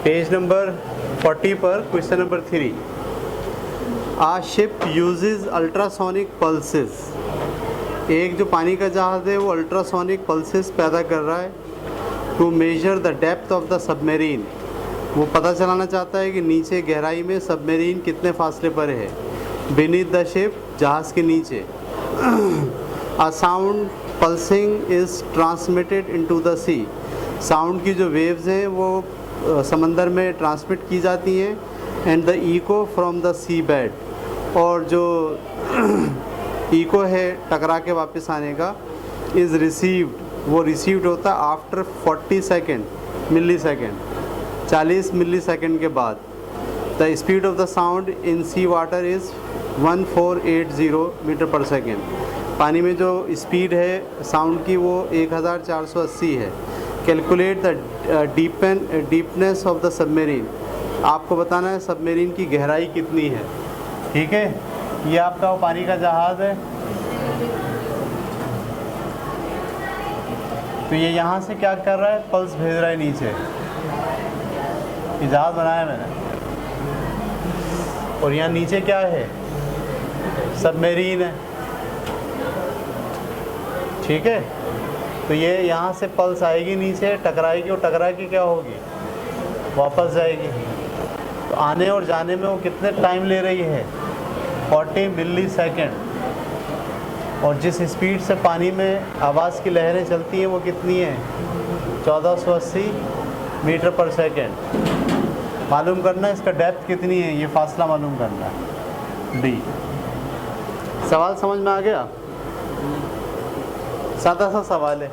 Page number 40 पर question number 3। आ ship uses ultrasonic pulses. एक जो पानी का जहाज़ है वो अल्ट्रासोनिक पल्सेस पैदा कर रहा है to measure the depth of the submarine. वो पता चलाना चाहता है कि नीचे गहराई में सबमरीन कितने फासले पर है। बीनीथ द शिप, जहाज़ के नीचे। A sound pulsing is transmitted into the sea. Sound की जो वेव्स हैं वो समंदर में ट्रांसमिट की जाती हैं। And the eco from the C bed, और जो इको है टकरा के वापस आने का, इज़ रिसीव्ड, वो रिसीव्ड होता है after 40 second millisecond, 40 millisecond के बाद। The speed of the sound in sea water is 1480 metre per second. पानी में जो स्पीड है साउंड की वो 1480 है। Calculate the deepness of the submarine. आपको बताना है सबमरीन की गहराई कितनी है। ठीक है, ये आपका वो पानी का जहाज़ है। तो ये यहाँ से क्या कर रहा है, पल्स भेज रहा है नीचे। ये जहाज़ बनाया मैंने, और यहाँ नीचे क्या है, सबमरीन है। ठीक है, तो ये यहाँ से पल्स आएगी नीचे, टकराएगी, और टकरा के क्या होगी, वापस जाएगी। तो आने और जाने में वो कितने टाइम ले रही है, 40 मिली सेकेंड। और जिस स्पीड से पानी में आवाज़ की लहरें चलती हैं वो कितनी है, 1480 मीटर पर सेकेंड। मालूम करना है इसका डेप्थ कितनी है, ये फासला मालूम करना है। डी। सवाल समझ में आ गया? सादा सा सवाल है।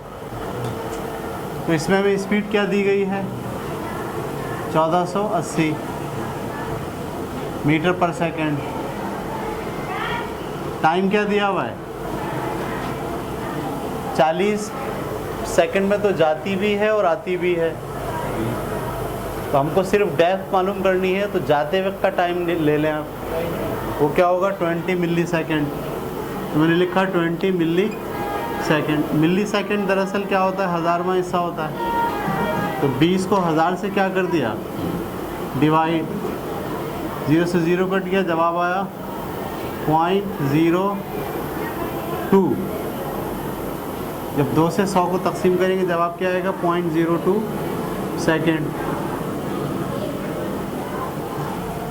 तो इसमें भी स्पीड क्या दी गई है, 1480 मीटर पर सेकेंड। टाइम क्या दिया हुआ है, 40 सेकंड में तो जाती भी है और आती भी है। तो हमको सिर्फ डेप्थ मालूम करनी है, तो जाते वक्त का टाइम ले लें आप। वो क्या होगा, 20 मिली सेकेंड। तो मैंने लिखा 20 मिली सेकेंड। मिली सेकेंड दरअसल क्या होता है, हज़ारवां हिस्सा होता है। तो 20 को 1000 से क्या कर दिया, डिवाइड। 0 से 0 कट गया, जवाब आया 0.02। जब 2 से 100 को तकसीम करेंगे जवाब क्या आएगा, 0.02 सेकेंड।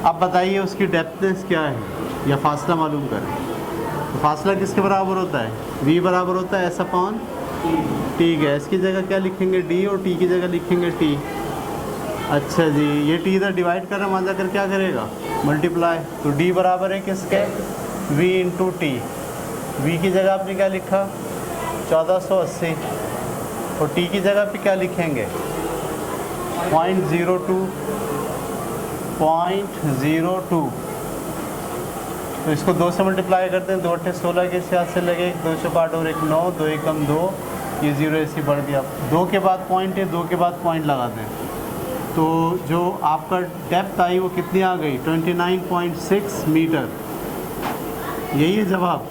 अब बताइए उसकी डेप्थनेस क्या है, या फासला मालूम करें। तो फासला किसके बराबर होता है, v बराबर होता है S/T। ठीक है, इसकी जगह क्या लिखेंगे, d, और t की जगह लिखेंगे t। अच्छा जी, ये t इधर डिवाइड कर रहे हैं, वहाँ जाकर क्या करेगा, मल्टीप्लाई। तो d बराबर है किसके, v इंटू टी। v की जगह आपने क्या लिखा, 1480, और t की जगह पे क्या लिखेंगे, 0.02। तो इसको 2 से मल्टीप्लाई करते हैं, 2 8 16 के साथ से लगे, 2 5 और 1 9, 2 1 2, ये 0 ऐसे बढ़ गया। 2 के बाद पॉइंट है, 2 के बाद पॉइंट लगाते हैं। तो जो आपका डेप्थ आई वो कितनी आ गई, 29.6 मीटर। यही है जवाब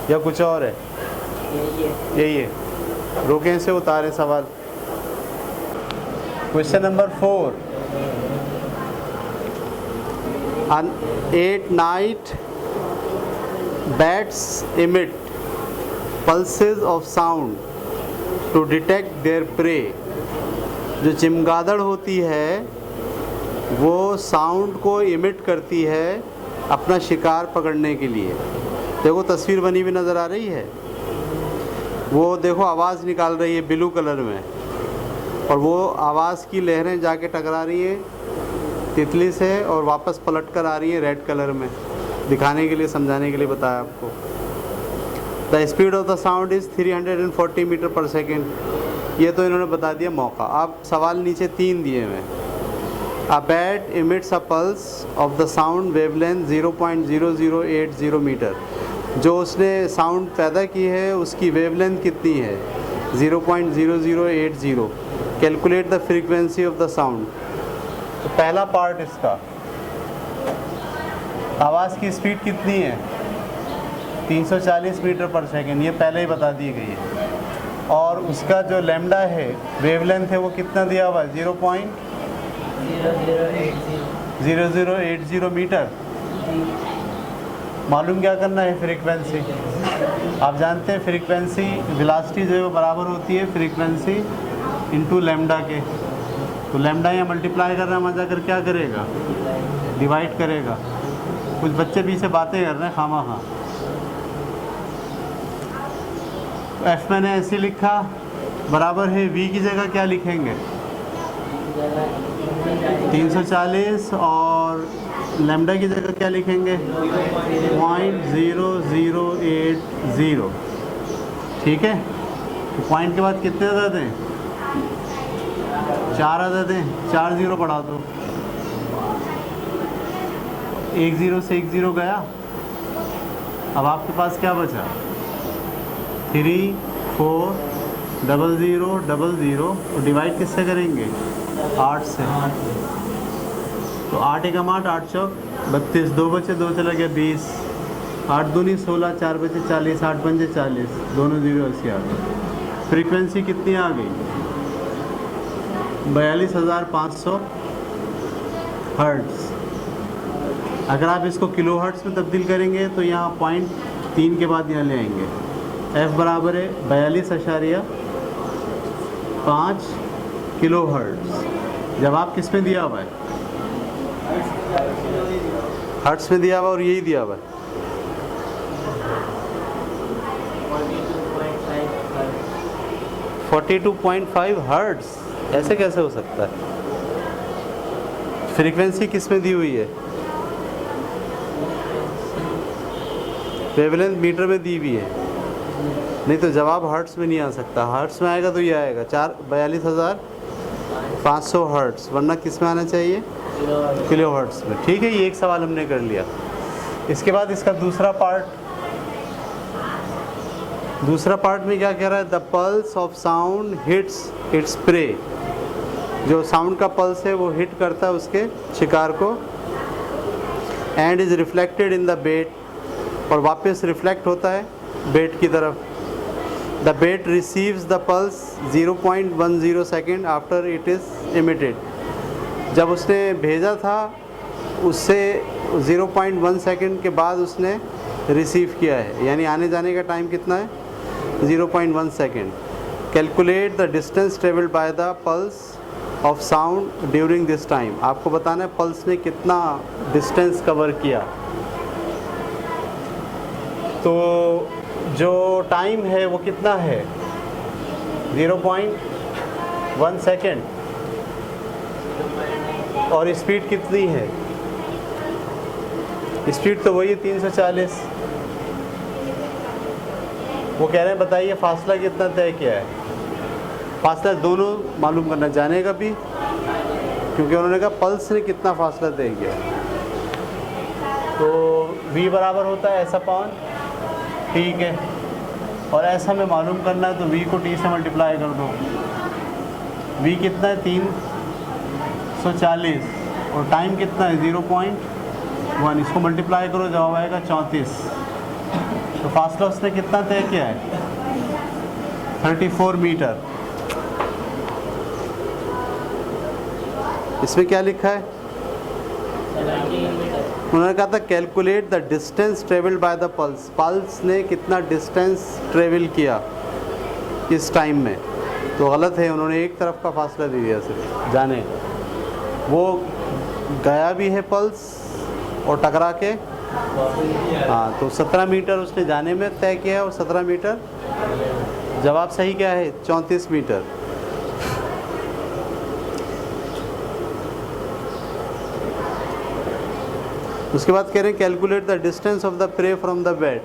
या कुछ और है, यही है। रोकें से उतारें सवाल। Question number 4। At night, bats emit pulses of sound to detect their prey। जो चमगादड़ होती है वो साउंड को इमिट करती है अपना शिकार पकड़ने के लिए। देखो तस्वीर बनी हुई नज़र आ रही है, वो देखो आवाज़ निकाल रही है ब्लू कलर में, और वो आवाज़ की लहरें जाके टकरा रही हैं तितली से और वापस पलट कर आ रही है रेड कलर में। दिखाने के लिए, समझाने के लिए बताया आपको। The speed of the sound is 340 metre per second. ये तो इन्होंने बता दिया मौका। अब सवाल नीचे 3 दिए हुए। A bat emits a pulse of the sound wavelength 0.0080 metre. जो उसने साउंड पैदा की है उसकी वेवलेंथ कितनी है, 0.0080। Calculate the frequency of the sound. तो पहला पार्ट इसका, आवाज़ की स्पीड कितनी है, 340 मीटर पर सेकेंड। ये पहले ही बता दी गई है। और उसका जो लैम्डा है वेवलेंथ है वो कितना दिया हुआ है 0.0080 मीटर। मालूम क्या करना है फ्रीक्वेंसी। आप जानते हैं फ्रीक्वेंसी वेलोसिटी जो है वो बराबर होती है फ्रीक्वेंसी इनटू लैम्डा के। तो लैम्डा यहाँ मल्टीप्लाई कर रहा है, मजा कर क्या करेगा डिवाइड करेगा। कुछ बच्चे पीछे बातें कर रहे हैं खामा खा। एफ मैंने ऐसे लिखा बराबर है वी की जगह क्या लिखेंगे 340 और लैम्डा की जगह क्या लिखेंगे 0.0080। ठीक है, तो पॉइंट के बाद कितने अदद हैं 4 अदद हैं। 4 0 बढ़ा दो, 1 0 से 1 0 गया। अब आपके पास क्या बचा 3 4 0 0 0 0 और डिवाइड किससे करेंगे 8 से। तो 8 एकम 8 8 चौक 32, 2 बचे 2 चला गया 20, 8 दूनी 16, 4 बचे 40, 8 पंजे 40, दोनों 0 80 आ गए। फ्रीक्वेंसी कितनी आ गई 42,500 हर्ट्ज़। अगर आप इसको किलो हर्ट्ज़ में तब्दील करेंगे तो यहाँ 0.3 के बाद यहाँ ले आएंगे। F बराबर है 42.5 किलो हर्ट्ज़। जवाब किस में दिया हुआ है हर्ट्ज़ में दिया हुआ और यही दिया हुआ है। 42.5 हर्ट्ज़ ऐसे कैसे हो सकता है। फ्रीक्वेंसी किस में दी हुई है वेवलेंथ मीटर में दी हुई है, नहीं तो जवाब हर्ट्ज़ में नहीं आ सकता। हर्ट्ज़ में आएगा तो ये आएगा 42,500 हर्ट्ज़, वरना किस में आना चाहिए किलो हर्ट्ज़ में। ठीक है, ये एक सवाल हमने कर लिया। इसके बाद इसका दूसरा पार्ट में क्या कह रहा है the pulse of sound hits its prey. जो साउंड का पल्स है वो हिट करता है उसके शिकार को and is reflected in the bat, और वापस रिफ्लेक्ट होता है बेट की तरफ। The bat receives the pulse 0.10 second after it is emitted. जब उसने भेजा था उससे 0.1 सेकेंड के बाद उसने रिसीव किया है, यानी आने जाने का टाइम कितना है 0.1 second. Calculate the distance travelled by the pulse of sound during this time. आपको बताना है पल्स ने कितना डिस्टेंस कवर किया। तो जो टाइम है वो कितना है 0.1 सेकेंड, और स्पीड कितनी है स्पीड तो वही है 340। वो कह रहे हैं बताइए फासला कितना तय किया है। फासला दोनों मालूम करना, जाने का भी, क्योंकि उन्होंने कहा पल्स ने कितना फासला तय किया। तो v बराबर होता है ऐसा पाउंड, ठीक है, और ऐसा में मालूम करना है तो v को t से मल्टीप्लाई कर दो। v कितना है 340 और टाइम कितना है 0.1, इसको मल्टीप्लाई करो जवाब आएगा 34। तो फासला उसने कितना तय किया है 34 मीटर। इसमें क्या लिखा है उन्होंने कहा था calculate the distance travelled by the pulse. Pulse ने कितना डिस्टेंस ट्रेवल किया इस टाइम में, तो गलत है, उन्होंने एक तरफ का फासला दे दिया सिर्फ जाने। वो गया भी है पल्स और टकरा के, हाँ, तो 17 मीटर उसने जाने में तय किया और 17 मीटर जवाब सही क्या है 34 मीटर। उसके बाद कह रहे हैं calculate the distance of the prey from the bed.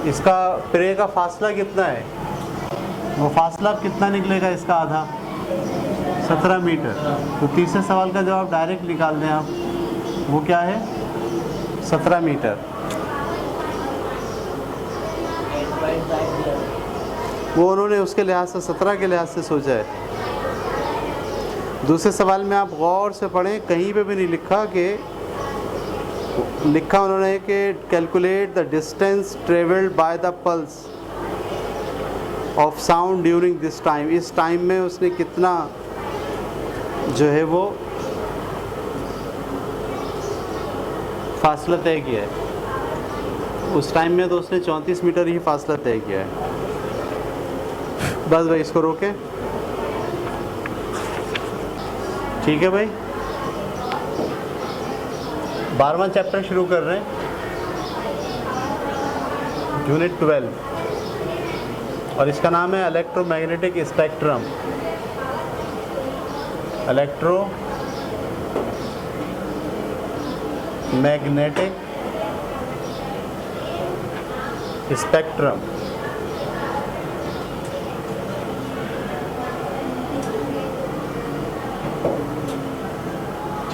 इसका प्रे का फासला कितना है, वो फासला कितना निकलेगा इसका आधा 17 मीटर। तो तीसरे सवाल का जवाब डायरेक्ट निकाल दें आप, वो क्या है 17 मीटर। वो उन्होंने उसके लिहाज से 17 के लिहाज से सोचा है। दूसरे सवाल में आप गौर से पढ़ें, कहीं पे भी नहीं लिखा उन्होंने कि calculate the distance travelled by the pulse. Of sound during this time, इस टाइम में उसने कितना जो है वो फासला तय किया है। उस टाइम में तो उसने 34 मीटर ही फासला तय किया है। बस भाई इसको रोके, ठीक है भाई। 12वां चैप्टर शुरू कर रहे हैं, यूनिट 12, और इसका नाम है electromagnetic spectrum. Electro magnetic spectrum.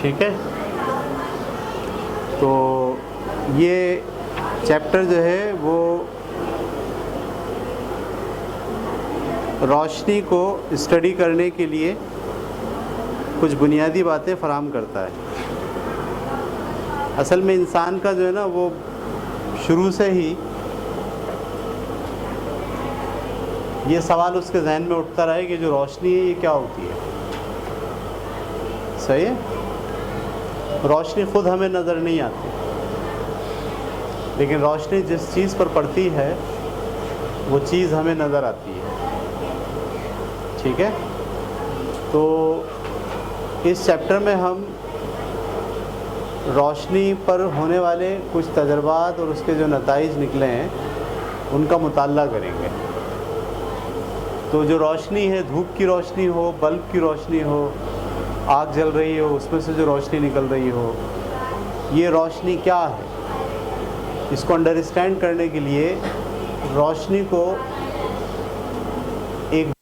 ठीक है, तो ये चैप्टर जो है वो रोशनी को स्टडी करने के लिए कुछ बुनियादी बातें फराहम करता है। असल में इंसान का जो है ना वो शुरू से ही ये सवाल उसके जहन में उठता रहा है कि जो रोशनी है ये क्या होती है। सही है, रोशनी खुद हमें नज़र नहीं आती, लेकिन रोशनी जिस चीज़ पर पड़ती है वो चीज़ हमें नज़र आती है। ठीक है, तो इस चैप्टर में हम रोशनी पर होने वाले कुछ तजर्बात और उसके जो नताइज निकले हैं उनका मुताल्ला करेंगे। तो जो रोशनी है, धूप की रोशनी हो, बल्ब की रोशनी हो, आग जल रही हो उसमें से जो रोशनी निकल रही हो, ये रोशनी क्या है, इसको अंडरस्टैंड करने के लिए रोशनी को एक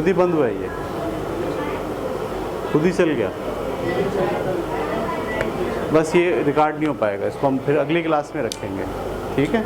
खुद ही बंद हुआ है, ये खुद ही चल गया। बस ये रिकॉर्ड नहीं हो पाएगा, इसको हम फिर अगली क्लास में रखेंगे, ठीक है।